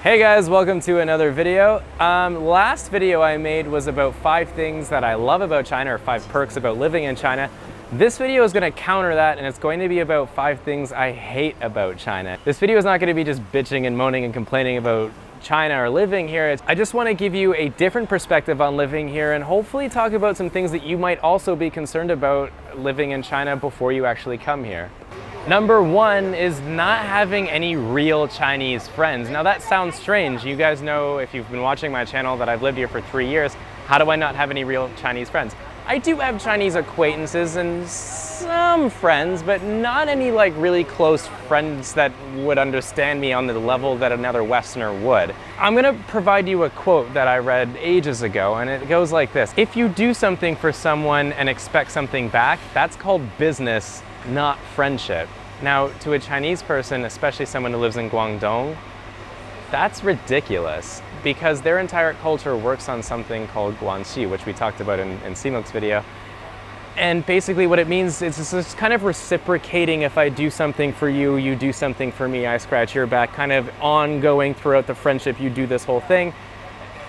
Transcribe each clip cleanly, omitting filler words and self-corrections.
Hey guys, welcome to another video. Last video I made was about 5 things that I love about China, or 5 perks about living in China. This video is going to counter that, and it's going to be about 5 things I hate about China. This video is not going to be just bitching and moaning and complaining about China or living here. I just want to give you a different perspective on living here and hopefully talk about some things that you might also be concerned about living in China before you actually come here. Number 1 is not having any real Chinese friends. Now that sounds strange. You guys know, if you've been watching my channel, that I've lived here for 3 years. How do I not have any real Chinese friends? I do have Chinese acquaintances and some friends, but not any like really close friends that would understand me on the level that another Westerner would. I'm gonna provide you a quote that I read ages ago, and it goes like this. If you do something for someone and expect something back, that's called business, not friendship. Now, to a Chinese person, especially someone who lives in Guangdong, that's ridiculous because their entire culture works on something called guanxi, which we talked about in Simuk's video. And basically what it means is it's kind of reciprocating. If I do something for you, you do something for me, I scratch your back, kind of ongoing throughout the friendship, you do this whole thing.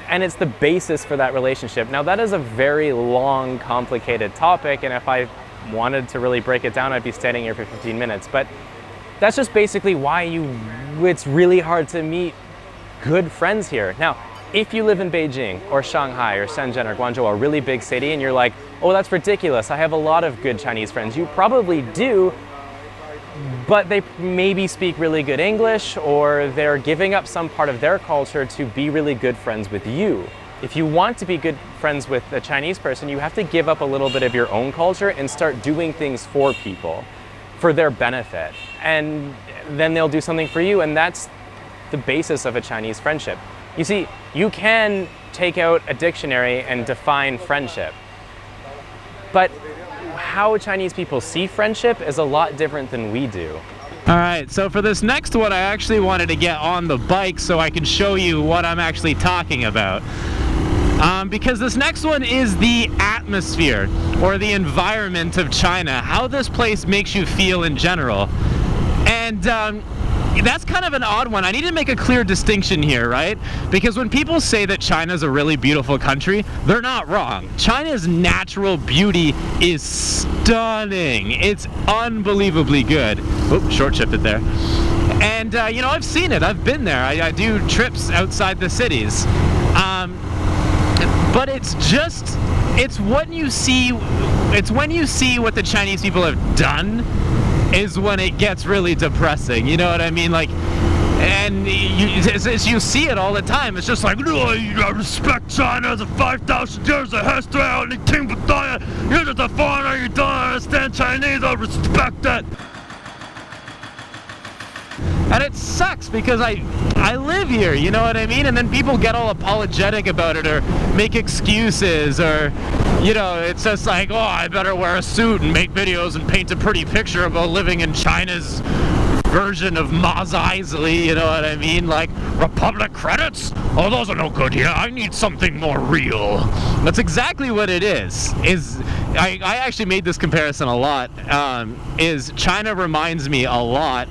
And it's the basis for that relationship. Now that is a very long, complicated topic, and if I wanted to really break it down, I'd be standing here for 15 minutes. But that's just basically why it's really hard to meet good friends here. Now, if you live in Beijing or Shanghai or Shenzhen or Guangzhou, a really big city, and you're like, oh, that's ridiculous, I have a lot of good Chinese friends. You probably do, but they maybe speak really good English, or they're giving up some part of their culture to be really good friends with you. If you want to be good friends with a Chinese person, you have to give up a little bit of your own culture and start doing things for people, for their benefit. And then they'll do something for you, and that's the basis of a Chinese friendship. You see, you can take out a dictionary and define friendship, but how Chinese people see friendship is a lot different than we do. Alright, so for this next one, I actually wanted to get on the bike so I can show you what I'm actually talking about. Because this next one is the atmosphere, or the environment of China, how this place makes you feel in general. And that's kind of an odd one. I need to make a clear distinction here, right? Because when people say that China's a really beautiful country, they're not wrong. China's natural beauty is stunning. It's unbelievably good. Oops, short-shifted there. And, you know, I've seen it. I've been there. I do trips outside the cities. But it's when you see what the Chinese people have done is when it gets really depressing, you know what I mean? Like, and you see it all the time. It's just like, I respect China, the 5,000 years of history, anything but that. You're just a foreigner, you don't understand Chinese, I respect it. And it sucks because I live here, you know what I mean? And then people get all apologetic about it or make excuses, or, you know, it's just like, oh, I better wear a suit and make videos and paint a pretty picture about living in China's version of Mos Eisley, you know what I mean? Like, Republic credits? Oh, those are no good here. I need something more real. That's exactly what it is. I actually made this comparison a lot. Is China reminds me a lot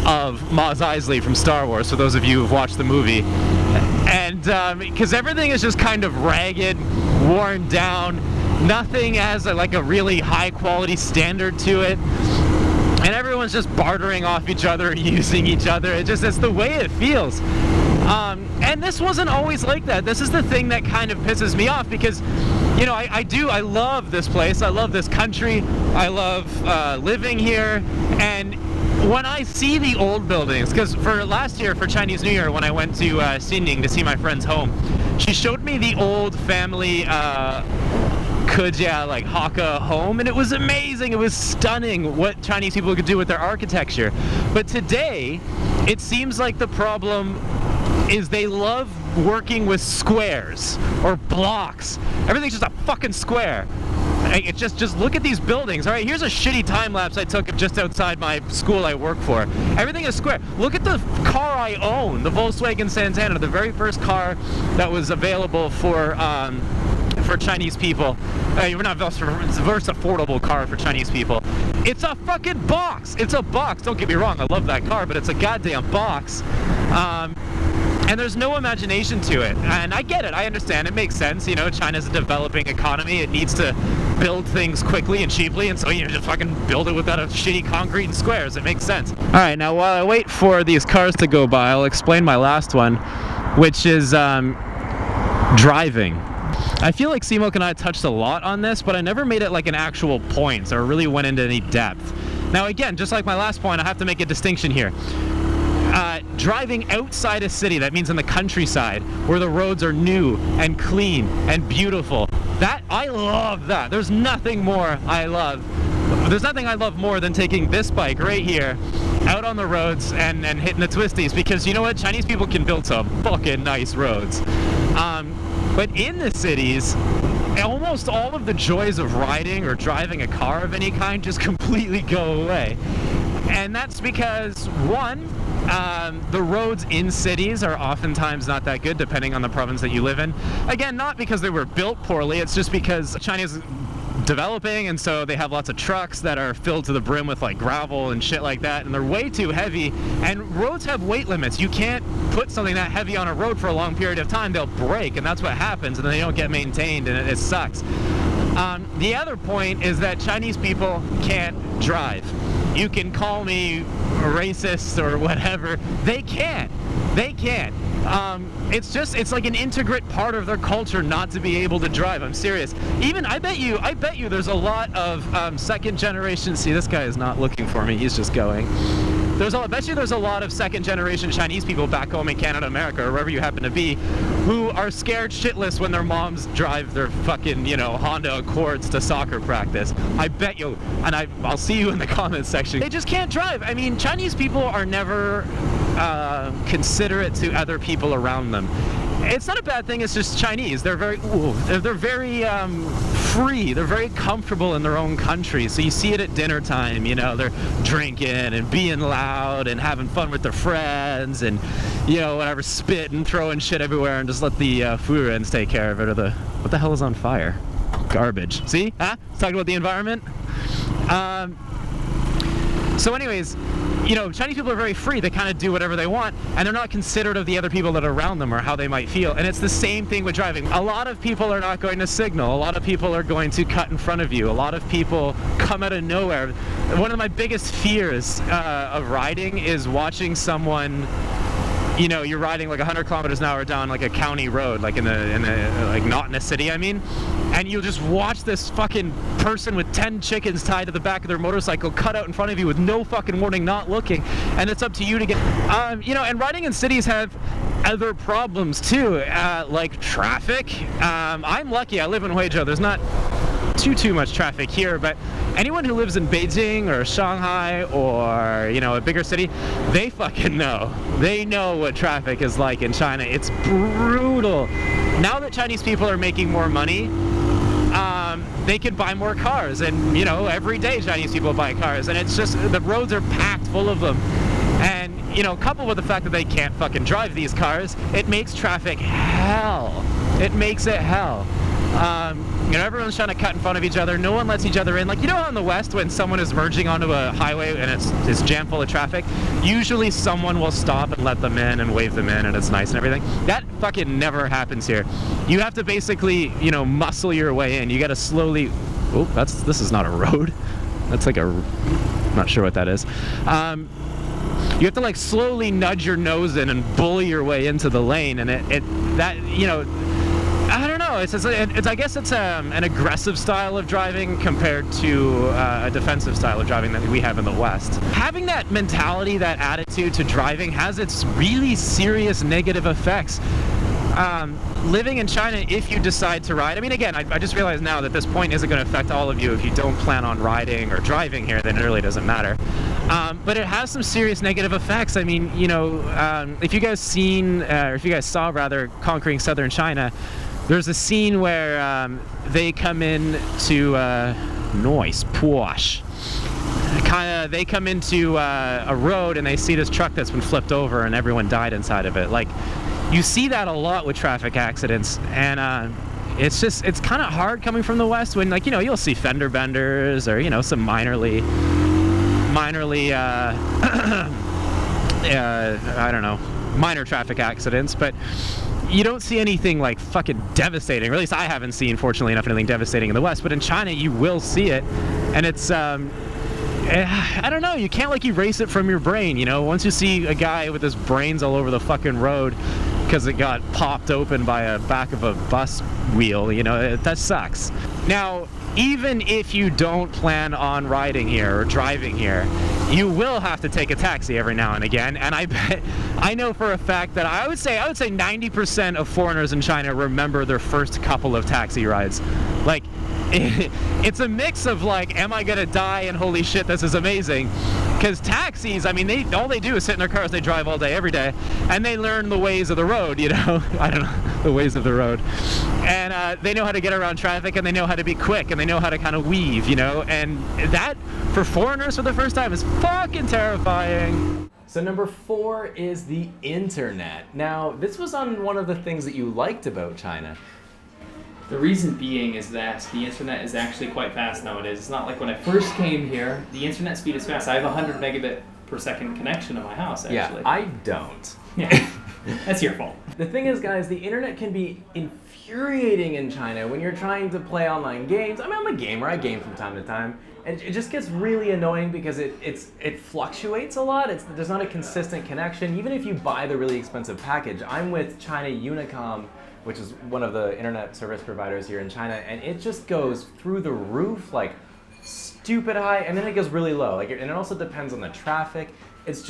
of Mos Eisley from Star Wars, for those of you who've watched the movie. And because everything is just kind of ragged, worn down, nothing has like a really high quality standard to it, and everyone's just bartering off each other and using each other. It's the way it feels. And this wasn't always like that. This is the thing that kind of pisses me off, because, you know, I love this place, I love this country, I love living here. And when I see the old buildings, because for last year, for Chinese New Year, when I went to Xining to see my friend's home, she showed me the old family Kejia, like Hakka home, and it was amazing. It was stunning what Chinese people could do with their architecture. But today, it seems like the problem is they love working with squares or blocks. Everything's just a fucking square. It's just look at these buildings. All right, here's a shitty time lapse I took of just outside my school I work for. Everything is square. Look at the car I own, the Volkswagen Santana, the very first car that was available for Chinese people. We're not it's the first affordable car for Chinese people. It's a fucking box. It's a box. Don't get me wrong, I love that car, but it's a goddamn box. And there's no imagination to it. And I get it, I understand, it makes sense. You know, China's a developing economy, it needs to build things quickly and cheaply, and so you just fucking build it without a shitty concrete and squares. It makes sense. Alright, now while I wait for these cars to go by, I'll explain my last one, which is driving. I feel like Seamoke and I touched a lot on this, but I never made it like an actual point or really went into any depth. Now again, just like my last point, I have to make a distinction here. Driving outside a city, that means in the countryside, where the roads are new and clean and beautiful. That, I love that. There's nothing more I love. There's nothing I love more than taking this bike right here out on the roads and hitting the twisties, because you know what? Chinese people can build some fucking nice roads. But in the cities, almost all of the joys of riding or driving a car of any kind just completely go away. And that's because, one, the roads in cities are oftentimes not that good, depending on the province that you live in. Again, not because they were built poorly, it's just because China's developing, and so they have lots of trucks that are filled to the brim with like gravel and shit like that, and they're way too heavy, and roads have weight limits. You can't put something that heavy on a road for a long period of time. They'll break, and that's what happens, and they don't get maintained, and it sucks. The other point is that Chinese people can't drive. You can call me racist or whatever. They can't. They can't. It's like an integrate part of their culture not to be able to drive. I'm serious. Even, I bet you there's a lot of second generation, see, this guy is not looking for me, he's just going. I bet you there's a lot of second generation Chinese people back home in Canada, America, or wherever you happen to be, who are scared shitless when their moms drive their fucking, you know, Honda Accords to soccer practice. I bet you, and I'll see you in the comments section. They just can't drive. I mean, Chinese people are never considerate to other people around them. It's not a bad thing, it's just Chinese. They're very free, they're very comfortable in their own country. So you see it at dinner time, you know, they're drinking and being loud and having fun with their friends and, you know, whatever, spitting, throwing shit everywhere, and just let the Furens take care of it, or what the hell is on fire? Garbage. See? Huh? Talking about the environment? So anyways, you know, Chinese people are very free. They kind of do whatever they want, and they're not considerate of the other people that are around them or how they might feel. And it's the same thing with driving. A lot of people are not going to signal. A lot of people are going to cut in front of you. A lot of people come out of nowhere. One of my biggest fears of riding is watching someone, you know, you're riding like 100 kilometers an hour down like a county road, like like not in a city, I mean, and you'll just watch this fucking person with 10 chickens tied to the back of their motorcycle cut out in front of you with no fucking warning, not looking, and it's up to you to get, you know, and riding in cities have other problems too, like traffic. I'm lucky, I live in Huizhou, there's not too much traffic here, but anyone who lives in Beijing or Shanghai or, you know, a bigger city, they fucking know. They know what traffic is like in China. It's brutal. Now that Chinese people are making more money, they can buy more cars, and, you know, every day Chinese people buy cars, and it's just, the roads are packed full of them. And, you know, coupled with the fact that they can't fucking drive these cars, it makes traffic hell. It makes it hell. You know, everyone's trying to cut in front of each other. No one lets each other in. Like, you know how in the West, when someone is merging onto a highway and it's jam full of traffic, usually someone will stop and let them in and wave them in, and it's nice and everything. That fucking never happens here. You have to basically, you know, muscle your way in. You got to slowly. Oh, this is not a road. That's like I'm not sure what that is. You have to like slowly nudge your nose in and bully your way into the lane, and that, you know, I don't know. I guess it's an aggressive style of driving compared to a defensive style of driving that we have in the West. Having that mentality, that attitude to driving has its really serious negative effects. Living in China, if you decide to ride, I mean, again, I just realized now that this point isn't going to affect all of you if you don't plan on riding or driving here, then it really doesn't matter. But it has some serious negative effects. I mean, you know, if you guys saw rather, Conquering Southern China, there's a scene where they come in to they come into a road and they see this truck that's been flipped over and everyone died inside of it. Like, you see that a lot with traffic accidents, and it's kind of hard coming from the West when, like, you know, you'll see fender benders or, you know, some minorly I don't know, minor traffic accidents, but you don't see anything like fucking devastating, or at least I haven't seen, fortunately enough, anything devastating in the West. But in China, you will see it, and it's I don't know, you can't like erase it from your brain, you know? Once you see a guy with his brains all over the fucking road because it got popped open by a back of a bus wheel, you know, that sucks. Now, even if you don't plan on riding here or driving here, you will have to take a taxi every now and again. And I know for a fact that I would say 90% of foreigners in China remember their first couple of taxi rides. Like, it's a mix of like, am I gonna die, and holy shit, this is amazing. Because taxis, I mean, all they do is sit in their cars, they drive all day, every day, and they learn the ways of the road, you know? I don't know, the ways of the road. And they know how to get around traffic, and they know how to be quick, and they know how to kind of weave, you know? And that, for foreigners for the first time, is fucking terrifying. So number 4 is the internet. Now, this was on one of the things that you liked about China. The reason being is that the internet is actually quite fast nowadays. It's not like when I first came here, the internet speed is fast. I have a 100 megabit per second connection in my house, actually. Yeah, I don't. Yeah, that's your fault. The thing is, guys, the internet can be infuriating in China when you're trying to play online games. I mean, I'm a gamer, I game from time to time, and it just gets really annoying because it fluctuates a lot. There's not a consistent connection. Even if you buy the really expensive package, I'm with China Unicom, which is one of the internet service providers here in China, and it just goes through the roof, like stupid high, and then it goes really low. Like, and it also depends on the traffic. It's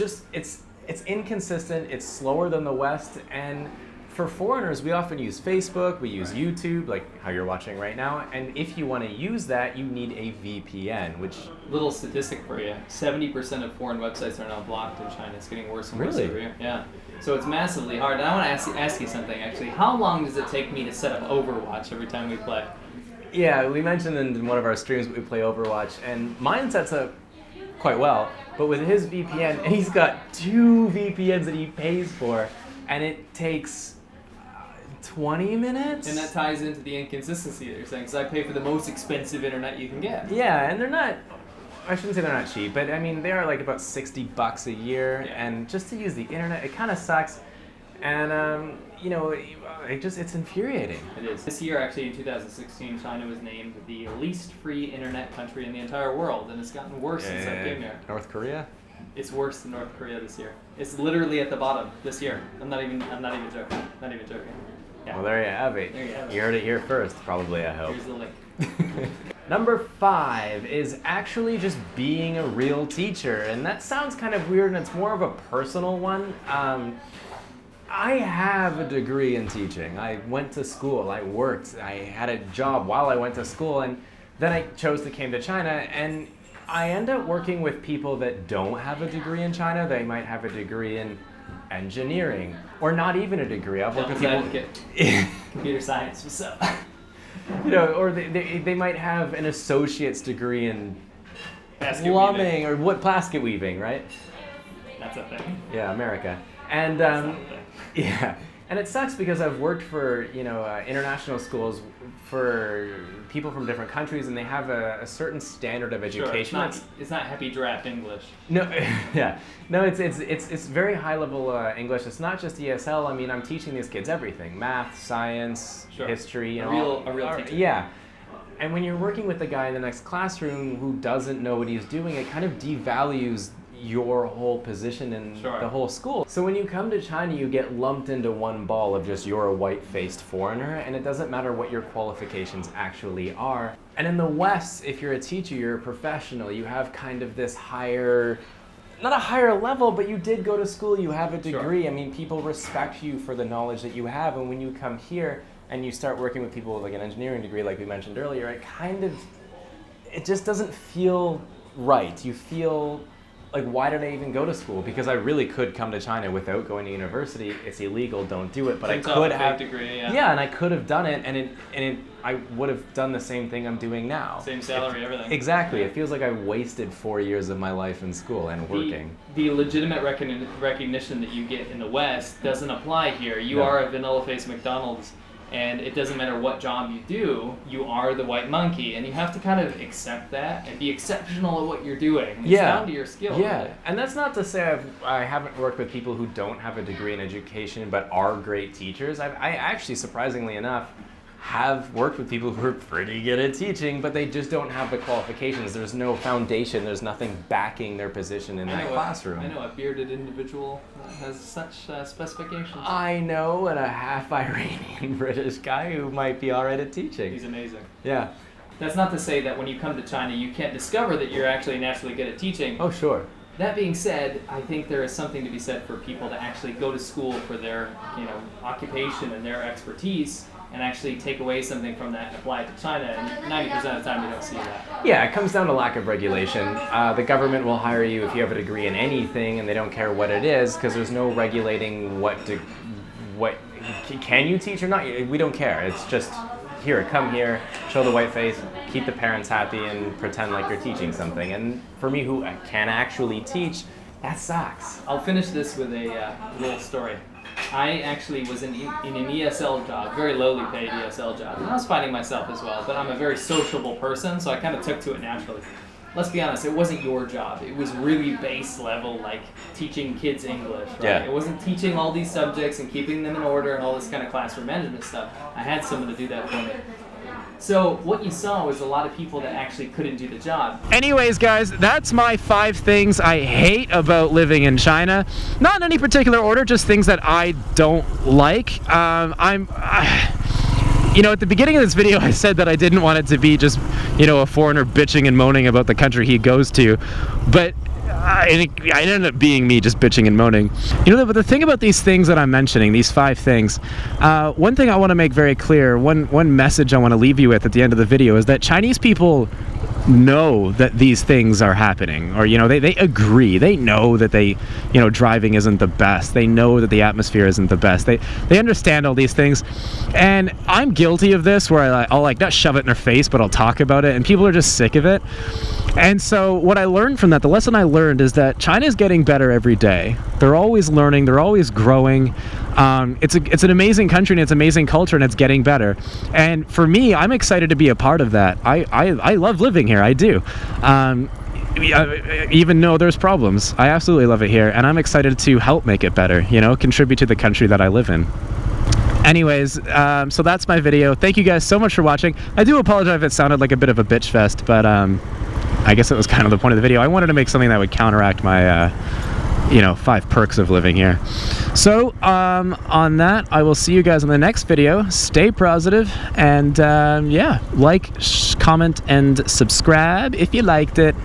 inconsistent. It's slower than the West, and for foreigners, we often use Facebook, we use YouTube, like how you're watching right now, and if you want to use that, you need a VPN, which... Little statistic for you, 70% of foreign websites are now blocked in China. It's getting worse and worse every year. Yeah. So it's massively hard. And I want to ask you something, actually. How long does it take me to set up Overwatch every time we play? Yeah, we mentioned in one of our streams that we play Overwatch, and mine sets up quite well, but with his VPN, and he's got 2 VPNs that he pays for, and it takes 20 minutes? And that ties into the inconsistency that you're saying, because I pay for the most expensive internet you can get. Yeah, and they're not, I shouldn't say they're not cheap, but I mean, they are like about $60 a year, yeah. And just to use the internet, it kind of sucks, and you know, it's infuriating. It is. This year, actually, in 2016, China was named the least free internet country in the entire world, and it's gotten worse since I came here. North Korea? It's worse than North Korea this year. It's literally at the bottom this year. I'm not even joking. Not even joking. Yeah. Well, there you have it. There you have it. You heard it here first, probably, I hope. Here's the link. Number 5 is actually just being a real teacher, and that sounds kind of weird, and it's more of a personal one. I have a degree in teaching. I went to school, I worked, I had a job while I went to school, and then I chose to come to China, and I end up working with people that don't have a degree in China. They might have a degree in engineering, or not even a degree. I've worked with people... Computer science, what's up? You know, or they might have an associate's degree in Basket plumbing, or basket weaving, right? That's a thing. Yeah, America. And yeah, and it sucks because I've worked for, you know, international schools for people from different countries, and they have a certain standard of education. Sure, it's not happy draft English. No, yeah, no, it's very high level English. It's not just ESL. I mean, I'm teaching these kids everything: math, science, sure. History. A real teacher. Yeah. And when you're working with the guy in the next classroom who doesn't know what he's doing, it kind of devalues your whole position in sure. the whole school. So when you come to China, you get lumped into one ball of just you're a white-faced foreigner, and it doesn't matter what your qualifications actually are. And in the West, if you're a teacher, you're a professional. You have kind of this higher, not a higher level, but you did go to school, you have a degree. Sure. I mean, people respect you for the knowledge that you have, and when you come here and you start working with people with like an engineering degree, like we mentioned earlier, it just doesn't feel right. You feel like, why did I even go to school? Because I really could come to China without going to university. It's illegal, don't do it. But I could have degree, yeah, and I could have done it, and I would have done the same thing I'm doing now. Same salary, everything. Exactly. It feels like I wasted 4 years of my life in school and working. The legitimate recognition that you get in the West doesn't apply here. You are a vanilla-faced McDonald's And it doesn't matter what job you do, you are the white monkey, and you have to kind of accept that and be exceptional at what you're doing. It's down to your skill. Yeah, really. and that's not to say I haven't worked with people who don't have a degree in education but are great teachers. I actually, surprisingly enough, have worked with people who are pretty good at teaching, but they just don't have the qualifications. There's no foundation. There's nothing backing their position in that classroom. I know a bearded individual that has such specifications. I know, and a half Iranian British guy who might be all right at teaching. He's amazing. Yeah. That's not to say that when you come to China, you can't discover that you're actually naturally good at teaching. Oh, sure. That being said, I think there is something to be said for people to actually go to school for their, occupation and their expertise, and actually take away something from that and apply it to China. And 90% of the time, you don't see that. Yeah, it comes down to lack of regulation. The government will hire you if you have a degree in anything, and they don't care what it is, because there's no regulating what can you teach or not. We don't care. It's just here, come here, show the white face, keep the parents happy, and pretend like you're teaching something. And for me, who can actually teach, that sucks. I'll finish this with a little story. I actually was in an ESL job, very lowly paid ESL job, and I was finding myself as well, but I'm a very sociable person, so I kind of took to it naturally. Let's be honest, it wasn't your job. It was really base level, like teaching kids English, right? Yeah. It wasn't teaching all these subjects and keeping them in order and all this kind of classroom management stuff. I had someone to do that for me. So what you saw was a lot of people that actually couldn't do the job. Anyways, guys, that's my 5 things I hate about living in China. Not in any particular order, just things that I don't like. At the beginning of this video, I said that I didn't want it to be just, a foreigner bitching and moaning about the country he goes to, but it ended up being me just bitching and moaning. But the thing about these things that I'm mentioning, these 5 things, one thing I want to make very clear, one message I want to leave you with at the end of the video is that Chinese people know that these things are happening, or they agree. They know that driving isn't the best. They know that the atmosphere isn't the best. They understand all these things, and I'm guilty of this, where I'll not shove it in their face, but I'll talk about it, and people are just sick of it. And so what I learned from that, the lesson I learned, is that China is getting better every day. They're always learning. They're always growing. It's an amazing country, and it's amazing culture, and it's getting better. And for me, I'm excited to be a part of that. I love living here. I do. Even though there's problems, I absolutely love it here, and I'm excited to help make it better. Contribute to the country that I live in. Anyways, so that's my video. Thank you guys so much for watching. I do apologize if it sounded like a bit of a bitch fest, but I guess it was kind of the point of the video. I wanted to make something that would counteract my 5 perks of living here. So on that, I will see you guys in the next video. Stay positive, and like, comment, and subscribe if you liked it.